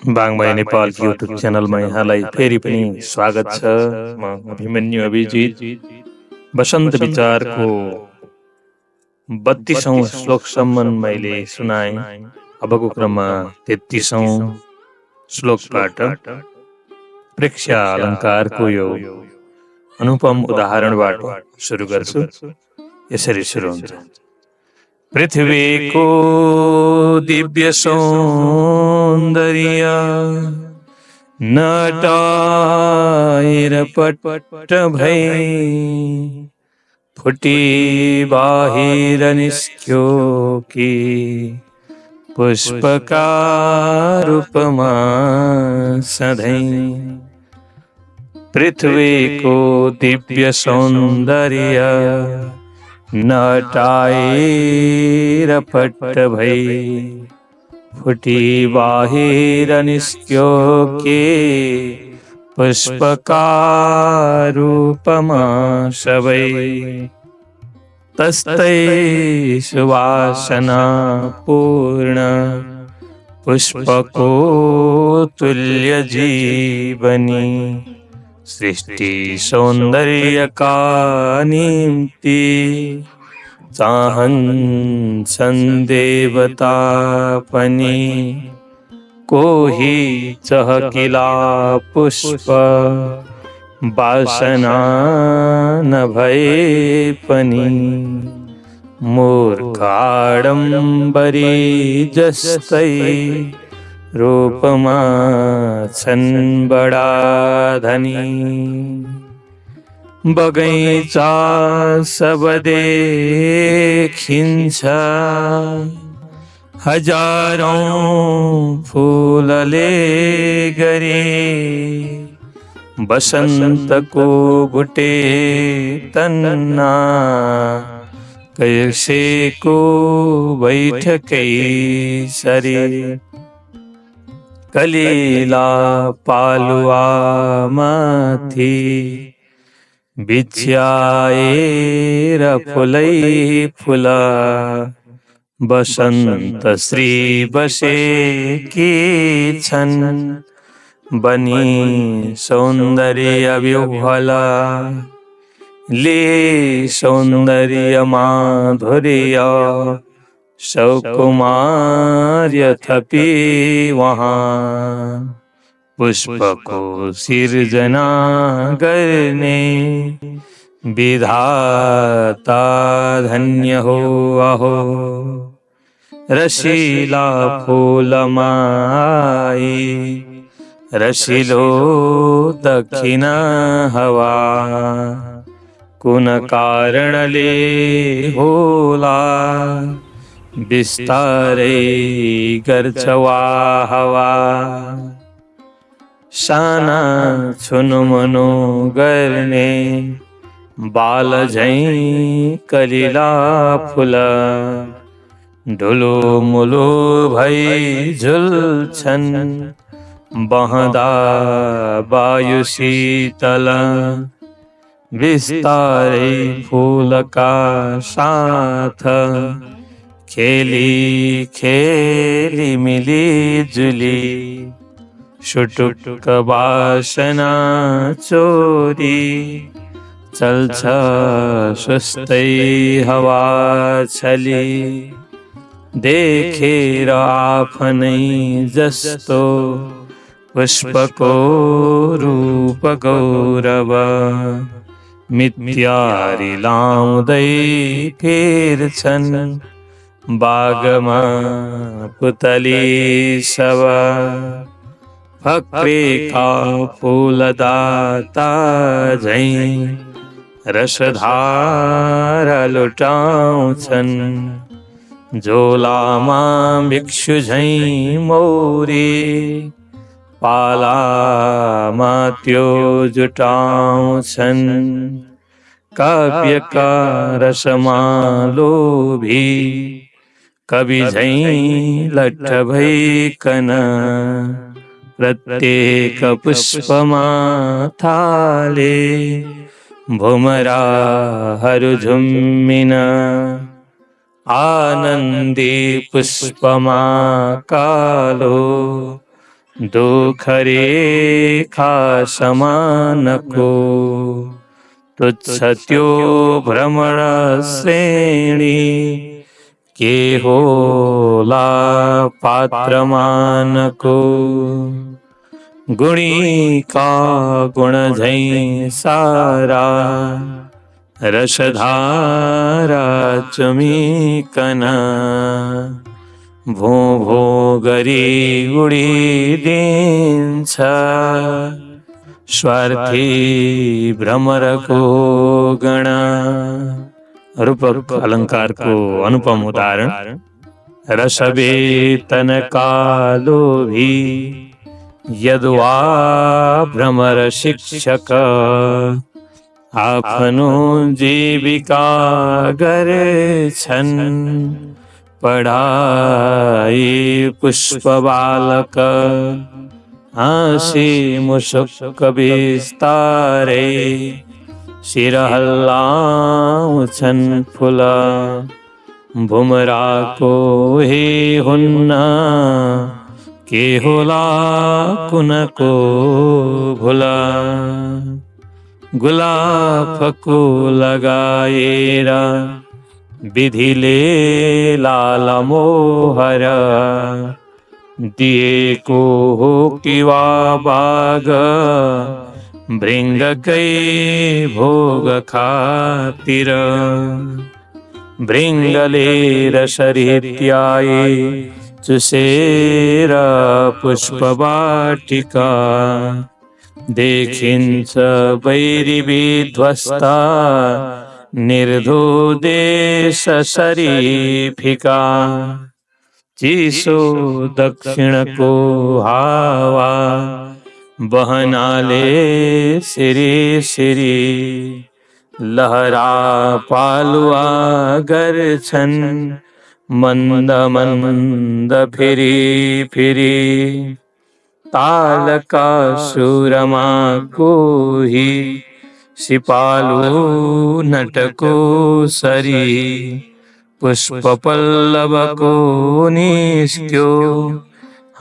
बाङमय Nepal YouTube च्यानलमा यहाँलाई फेरि पनि स्वागत छ। म अभिमन्यु अभिजित वसन्त विचारको 32औं श्लोकसम्म मैले सुनाएँ। अबको क्रममा 33औं श्लोकबाट प्रेक्ष्या अलङ्कारको यो अनुपम उदाहरणबाट सुरु गर्छु। यसरी सुरु हुन्छ। पृथ्वीको दिव्य सौन्दर्य नटाएर पट भई फुटी बाहिर निस्क्यो कि पुष्पका रूपमा सधैं। पृथ्वीको दिव्य सौन्दर्य नटाएर पट भई फुटी बाहिर निस्क्यो के पुष्पका रूपमा सबै। तस्तै सुवासना पूर्ण पुष्पको तुल्य जीवनी सृष्टि सौन्दर्यका निम्ति चाहन्छन् देवता पनि। कोही चहकिला पुष्प वासना नभए पनि मूर्ख आडम्बरी जस्तै रूपमा छन् बडा धनी। बगैँचा सब देखिन्छ हजारौं फूलले गरे। बसन्तको बुटे तन्ना कैसेको बैठकै सरे। कलिला पालुवा माथि बिछ्याएर फुलै फुला बसन्त श्री बसेकी छन् बनी सौन्दर्य विह्वला। ले सौन्दर्य माधुर्य सौकुमार्य थपी वहाँ पुष्पको सिर्जना गर्ने विधाता धन्य हो अहो। रसिला फूलमाई रसिलो दक्षिण हवा कुन कारणले होला बिस्तारै गर्छ वाहवा। साना छुनुमुनु गर्ने बाल झैं कलिला फुल ढुलो मुलो भई झुल्छन् बहदा वायु शीतल। विस्तारै फूलका साथ खेली खेली मिली जुली सुटुक्क वासना चोरी चल्छ सुस्तै हवा छली। देखेर आफ्नै जस्तो पुष्पको रूप गौरव मिथ्यारी लाउँदै फिर्छन् बागमा पुतली सब। फक्रेका फूलदाता झैं रसधारा लुटाउँछन् झोलामा भिक्षु झैं मौरी पालामा त्यो जुटाउँछन्। काव्यका रसमा लोभी कवि झैं लट्ठ भइकन प्रत्येक पुष्पमा थाले भुमराहरू झुम्मिन। आनन्दी पुष्पमा कालो दुख रेखा समानको तुच्छत्यो भ्रमण श्रेणी के होला पात्रमानको गुणी का गुण झै सारा रसधारा चमीकना भो भो गरी उडिदिन्छ स्वार्थी भ्रमरको गणा। रूपक अलंकार को अनुपम उदाहरण। रसवेतन कालो भी यदवा भ्रमर शिक्षक आपनो जीविका गर्छन् पढ़ाई पुष्प बालक हाँसी मुसुक बिस्तारे शिर हल्लाउँछन् फुला भुमराको हे हुन्ना के होला कुनको भुला गुलाफको लगाएर विधिले लाल मोहर दिएको हो कि वा बाग भृङ्गकै भोग खातिर भृङ्गले रसरित्याए चुसेर पुष्पवाटिका देखिन्छ वैरी विध्वस्त निर्धोदेश शरीफिका चिसो दक्षिणको हावा बहनाले सिरी सिरी लहरा पालुवा गर्छन् मन्द मन्द फिरी फिरी तालका सुरमा कोही सिपालु नटको सरी पुष्प पल्लवको निस्क्यो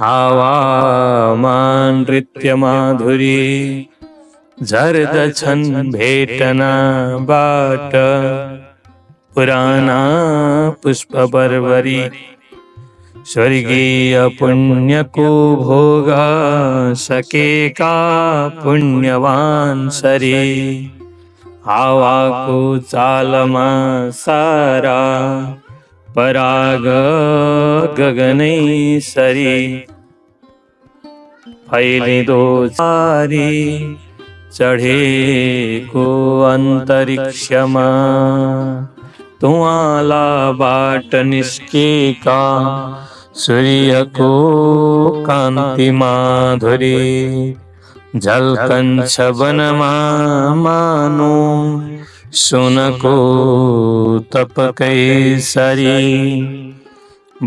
हावामा नृत्य माधुरी झर्दछन् भेटनाबाट पुराना पुष्प बर्बरी स्वर्गीय पुण्यको भोग सकेका पुण्यवान सरी हावाको चालमा सारा पराग गगनै सरी फैलिदो चारी चढेको अन्तरिक्षमा तुवालाबाट निस्केका सूर्यको कान्ति माधुरी झल्कन्छ वनमा मानो सुनको तपकै सरी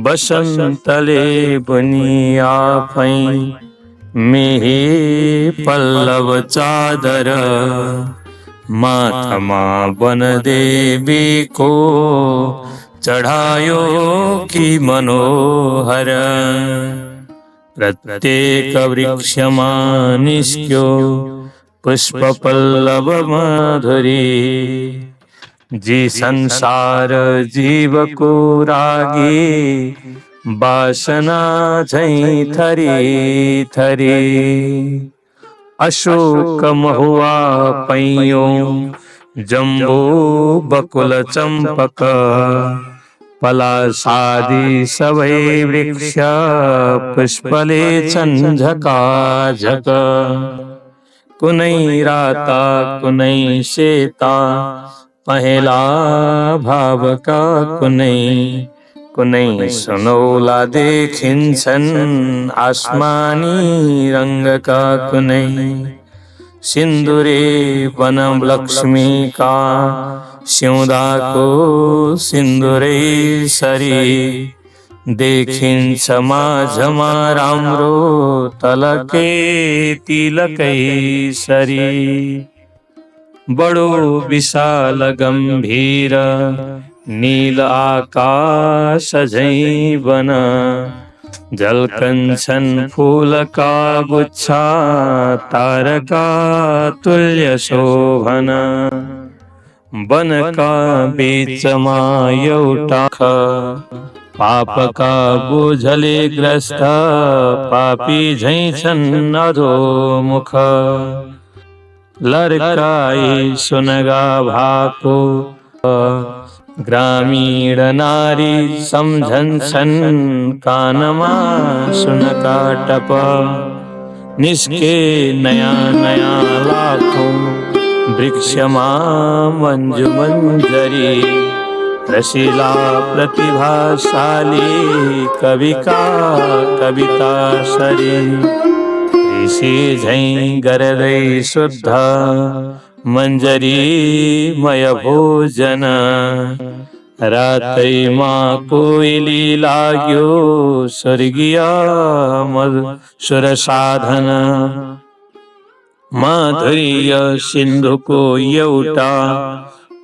वसन्तले बुनी आफै मेही पल्लव चादर माथमा वनदेवीको चढायो कि मनोहर प्रत्येक वृक्षमा निस्क्यो पुष्प पल्लव माधुरी जी संसार जीवको रागी वासना झै थरी थरी अशोक महुआ पैयों जम्बो बकुल चंपक पलासादि सबै वृक्ष पुष्पले छन् झकाझक कुनै राता कुनै सेता पहेँला भावका कुनै सुनौला देखिन्छन् आसमानी रङ्गका कुनै सिन्दुरे वनम लक्ष्मीका सिउँदाको सिन्दुरै सरी देखिन्छ माझमा राम्रो तलके तिलकै सरी बडो विशाल गम्भीर नील आकाश झै वन जल कंचन फूल का गुच्छा तारका तुल्य शोभन बन का बीच एउटा पाप का बोझले ग्रस्त पापी झै छन् अधोमुख लड़काई सुनगा भाको ग्रामीण नारी समझन्छन् कानमा सुनका टप निस्के नयाँ नयाँ लाखों वृक्षमा मंजु मंजरी रसीला प्रतिभाशाली कवि का कविता सरी ऋषि झै गरदै शुद्ध मंजरी मय भोजन रातैमा कोइली लाग्यो स्वर्गीय सुर साधन माधुर्य सिन्धुको एउटा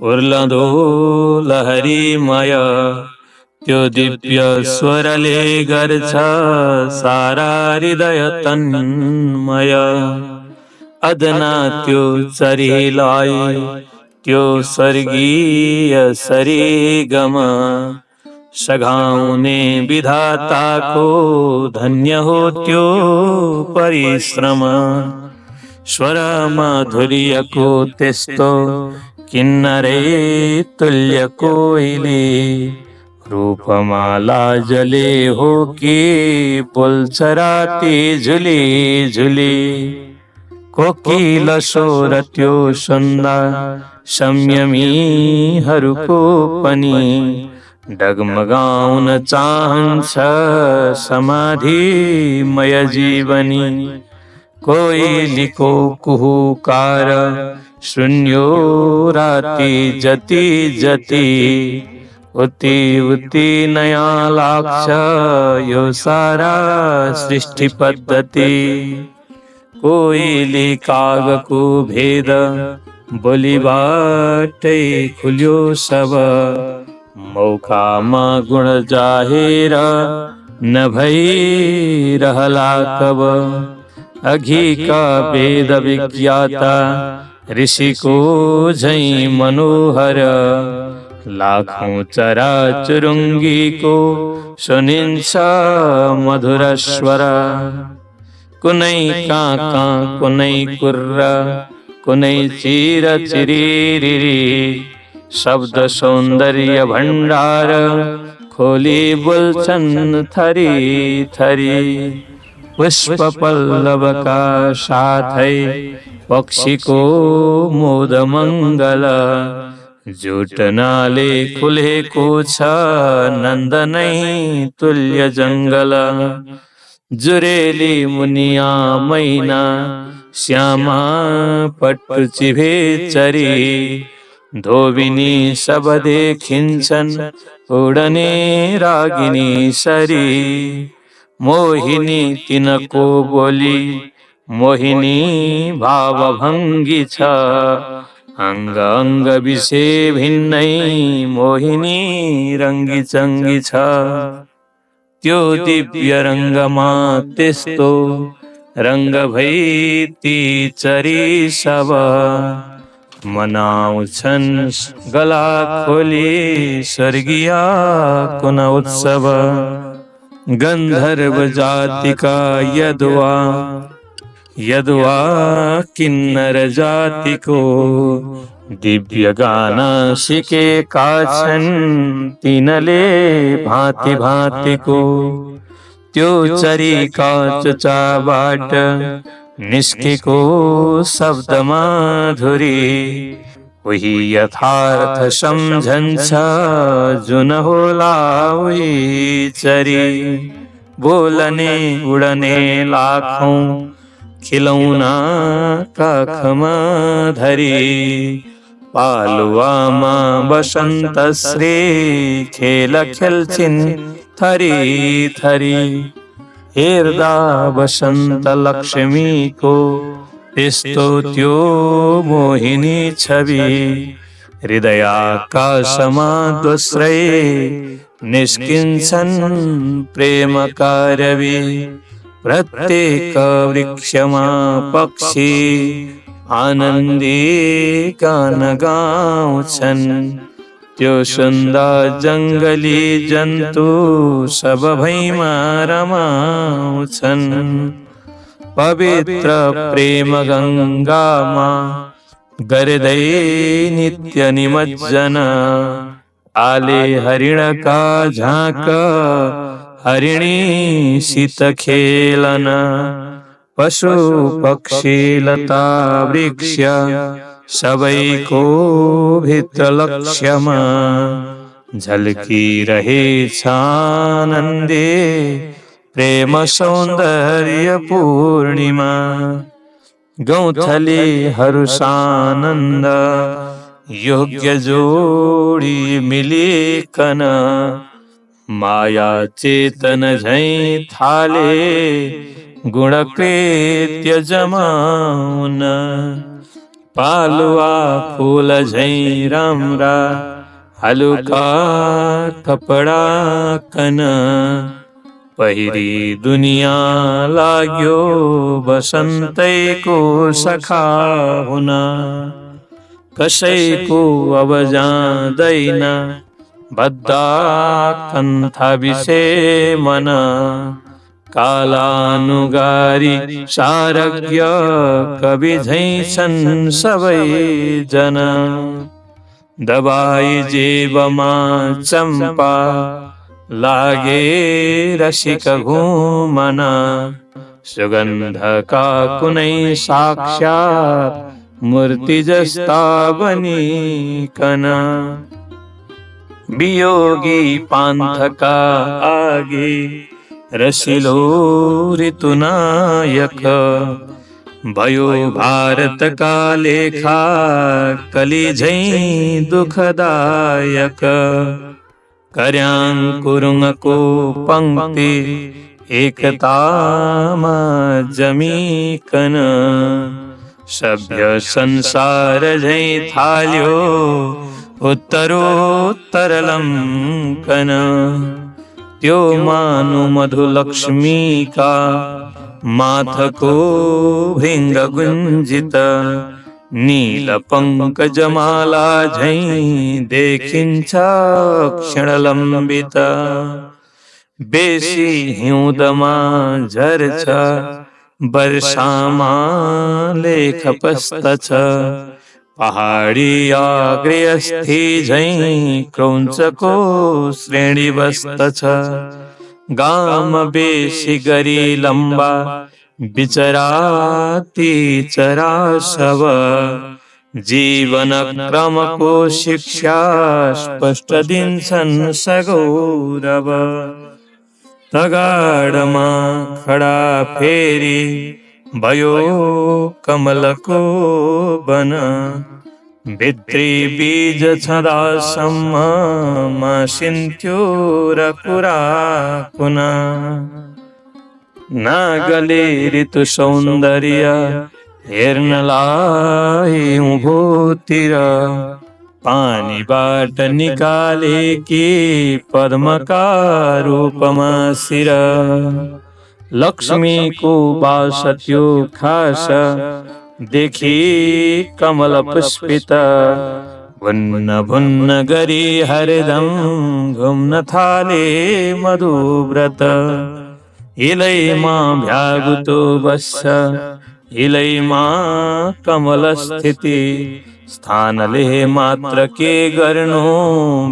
उर्लदो लहरीमय त्यो दिव्य स्वरले गर्छ सारा हृदय तन्मय अदना त्यो चरीलाई त्यो स्वर्गीय सरिगम सघाउने विधाताको धन्य हो त्यो परिश्रम स्वर माधुर्यको त्यस्तो किन्नरे तुल्य कोइली रूपमा लाजले हो कि बोल्छ राति झुली झुली कोकिल स्वर त्यो सुन्दा संयमीहरूको पनि डगमगाउन चाहन्छ समाधिमय जीवनी कोइलीको कुहुकार सुन्यो राति जति जति उति उति नयाँ लाग्छ यो सारा सृष्टि पद्धति कोइली कागको भेद बोलीबाटै खुल्यो सब मौकामा गुण जाहेर नभइरहला कब अघिका वेद विज्ञाता ऋषिको झै मनोहर लाखौं चरा चुरुङ्गीको सुनिन्छ मधुर स्वर कुनै काका कुनै कुर्रा कुनै चिर चिरिरी शब्द सौन्दर्य भण्डार खोली बोल्छन् थरी थरी पुष्प पल्लवका साथै पक्षीको मोद मङ्गल जुटनाले खुलेको छ नन्दनै तुल्य जङ्गल जुरेली मुनिया मैना श्यामा पट्टु चिभे चरी धोबिनी सब देखिन्छन् उडने रागिनी सरी मोहिनी तिनको बोली मोहिनी भावभङ्गी छ अङ्ग अङ्ग विषे भिन्नै मोहिनी रङ्गी चङ्गी छ त्यो दिव्य रङ्गमा त्यस्तो रङ्ग भई ती चरी सब मनाउँछन् गला खोली स्वर्गीय कुन उत्सव गन्धर्व जातिका यदुवा यदुवा किन्नर जातिको दिव्य गाना सिकेका छन् तिनले भाँति भाँतिको त्यो चरीका चुचाबाट निस्केको शब्द माधुरी उही यथार्थ सम्झन्छ जुन होला उही चरी बोलने उडने लाखौं खिलौना काखमा धरी पालुवामा बसन्त श्री खेल खेल्छिन् थरी थरी हेर्दा बसन्त लक्ष्मीको त्यस्तो त्यो मोहिनी छवि हृदयाकाशमा दोस्रै निष्किंसन प्रेम कारवी प्रत्येक वृक्षमा पक्षी आनंदी गान गाउँछन्। त्यो सुन्दर जंगली जन्तु सब भैमा रमाउँछन्। पवित्र प्रेम गंगामा गर्दै नित्य निमज्जन आले हरिणका झाँक हरिणी सित खेलन। पशु पक्षी लता वृक्ष सबैको भित्र लक्ष्यमा झल्किरहेछ आनन्दे प्रेम सौन्दर्य पूर्णिमा। गौँथलीहरू सानन्द योग्य जोडी मिलिकन माया चेतन झैं थाले गुणकृत्य जमाउन। पालुवा फूल झैं राम्रा हलुका कपडा कन पहिरी दुनिया लाग्यो बसन्तैको सखा हुन। कसैको अब जाँदैन बद्दा कन्था विषय मन कालानुगारी सारज्ञ कवि झैं छन् सबै जना। दबाई जेबमा चम्पा लागे रसिक घुमन सुगन्धका कुनै साक्षात् मूर्ति जस्ता बनिकन। वियोगी पान्थका आगे रसिलो ऋतुनायक भयो भारतका लेखा कलि झैं दुखदायक। कर्याङ कुरुङको पंक्ति एकतामा जमिकन सभ्य संसार झैं थाल्यो उत्तरोत्तर लम्कन। त्यो मानु मधुलक्ष्मीका माथको भृङ्ग गुञ्जित नील पंकजमाला झैं देखिन्छ क्षणलम्बित। बेसी हिउँदमा झर्छ वर्षामा लेख पस्तछ पहाडी अग्रस्थी झैं क्रौञ्चको श्रेणी बस्तछ। गाम बेसी गरी लम्बा बिचराती चरा सब जीवन क्रमको शिक्षा स्पष्ट दिन्छन् सगौरव। तगाडमा खडा फेरि भयो कमलको बन भित्री बीज छँदासम्म मासिन्थ्यो र कुरा कुना। नागले ऋतु सौन्दर्य हेर्नलाई उँभोतिर पानीबाट निकाले कि पद्मका रूपमा शिर। लक्ष्मीको बास त्यो खास देखि कमल पुष्पित भुन्न भुन्न गरी हरदम घुम्न थाले मधुव्रत। हिलैमा भ्यागुतो बस्छ हिलैमा कमल स्थिति स्थानले मात्र के गर्नु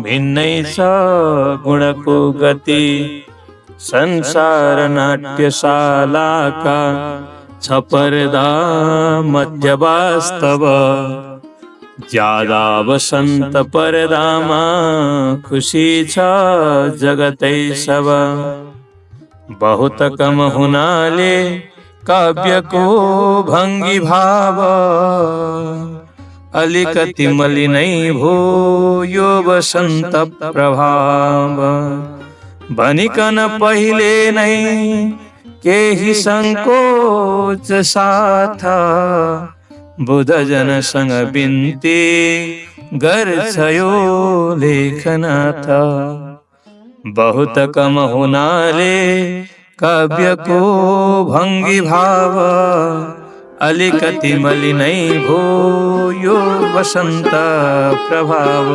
भिन्नै छ गुणको गति। संसार नाट्यशालाका छ पर्दा मध्य वास्तव ज्यादा वसन्त पर्दामा खुसी छ जगतै सब। बहुत कम हुनाले काव्यको भङ्गी भाव अलिकति मलिनै भो यो वसन्त प्रभाव। भनिकन पहिले नै केही संकोच साथ बुध जनसँग बिन्ती गर्छ यो लेखनाथ। बहुत कम हुनाले काव्यको भङ्गी भाव अलिकति मलिनै भो यो वसन्त प्रभाव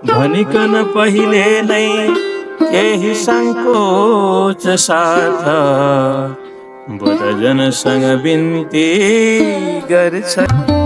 भनिकन पहिले नै केही संकोच साथ बुधजनसँग बिन्ती गर्छ।